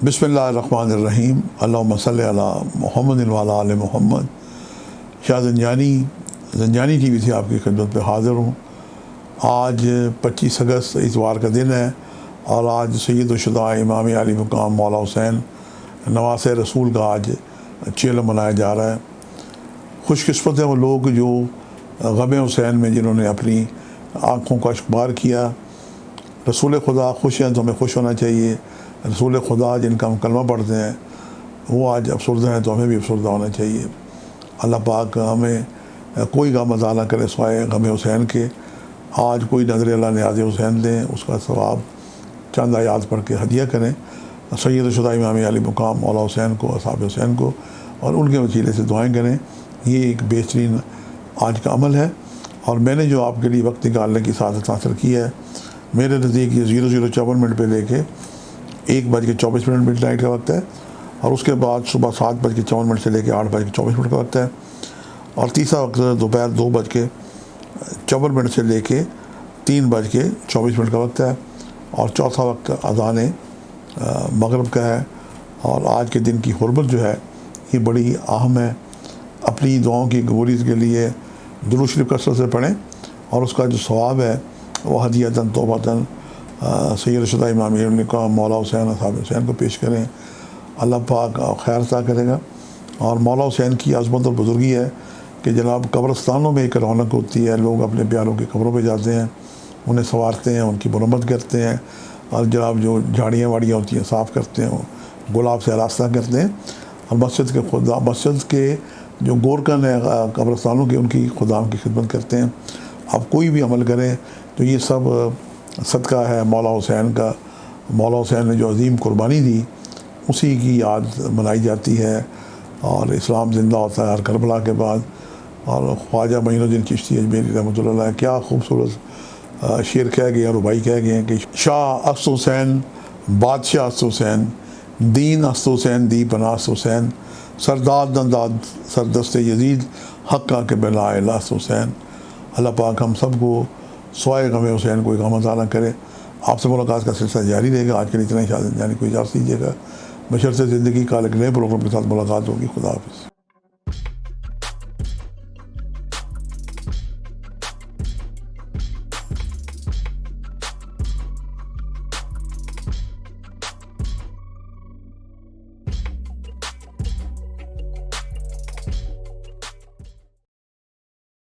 बिस्मिल्लाहिर्रहमानिर्रहीम अल्लाहुम्मा सल्लि अला मुहम्मद व अला आलि मुहम्मद। शाह ज़ंजानी टीवी से आपकी खिदमत में हाज़िर हूँ। आज 25 अगस्त इतवार का दिन है और आज सैयद-उश-शुहदा इमाम अली मुक़ाम मौला हुसैन नवासे रसूल का आज चेला मनाया जा रहा है। खुशकिस्मत हैं वो लोग जो ग़म हुसैन में जिन्होंने अपनी आँखों का इश्क़बार किया। रसूल खुदा खुश हैं तो हमें खुश होना चाहिए। रसूल खुदा जिनका हम कलमा पढ़ते हैं वो आज अफसरदा हैं तो हमें भी अफसरदा होना चाहिए। अल्लाह पाक हमें कोई गम अज़ा ना करे सिवाय ग़म हुसैन के। आज कोई नज़र अल्लाह न्याज़ हुसैन दें, उसका सवाब चंद आयात पढ़ के हदिया करें सैयद-उश-शुहदा इमाम अली मुक़ाम मौला हुसैन को, असहाब हुसैन को, और उनके वसीले से दुआएँ करें। ये एक बेहतरीन आज का अमल है और मैंने जो आपके लिए वक्त निकालने की सादत हासिल की है, मेरे नज़दीक ये 0054 पे लेके 1:24 मिड नाइट का वक्त है और उसके बाद सुबह 7:54 से लेकर 8:24 का वक्त है और तीसरा वक्त दोपहर 2:54 से लेके 3:24 का वक्त है और चौथा वक्त अज़ान मगरिब का है। और आज के दिन की हुर्मत जो है ये बड़ी अहम है। अपनी दुआओं की कबूलियत के लिए दुरूद शरीफ कसरत से पढ़ें और उसका जो सवाब है वो हदियतन तौबतन सैयद-उश-शुहदा इमाम अली मुक़ाम मौला हुसैन असहाब हुसैन को पेश करें। अल्लाह पाक खैर अता करेगा। और मौला हुसैन की अज़मत और बुज़ुर्गी है कि जनाब कब्रस्तानों में एक रौनक होती है, लोग अपने प्यारों की कब्रों पे जाते हैं, उन्हें संवारते हैं, उनकी मरम्मत करते हैं और जनाब जो झाड़ियाँ वाड़ियाँ होती हैं साफ़ करते हैं, गुलाब से आरास्ता करते हैं और मस्जिद के जो गोरकन है कब्रस्तानों के, उनकी खुदाम की खिदमत करते हैं। आप कोई भी अमल करें तो ये सब सदका है मौला हुसैन का। मौला हुसैन ने जो अज़ीम कुर्बानी दी उसी की याद मनाई जाती है और इस्लाम ज़िंदा होता है हर करबला के बाद। और ख्वाजा मोइनुद्दीन चिश्ती अजमेरी रहमतुल्लाह अलैह क्या खूबसूरत शेर कह गए और रुबाई कह गए हैं कि शाह अस्त हुसैन, बादशाह अस्त हुसैन, दीन अस्त हुसैन, दी पनाह अस्त हुसैन, सरदाद नंदाद सरदस्त यजीद हक़ के बेलाए लास्त हुसैन। अल्लाह पाक हम सब को स्वाय ग़म हुसैन को गम अता ना करे। आपसे मुलाकात का सिलसिला जारी रहेगा। आज के लिए इतना ही। शाह ज़ंजानी को इजाज़त दीजिएगा। बशर्ते ज़िंदगी का एक नए प्रोग्राम के साथ मुलाकात होगी। खुदा हाफ़िज़।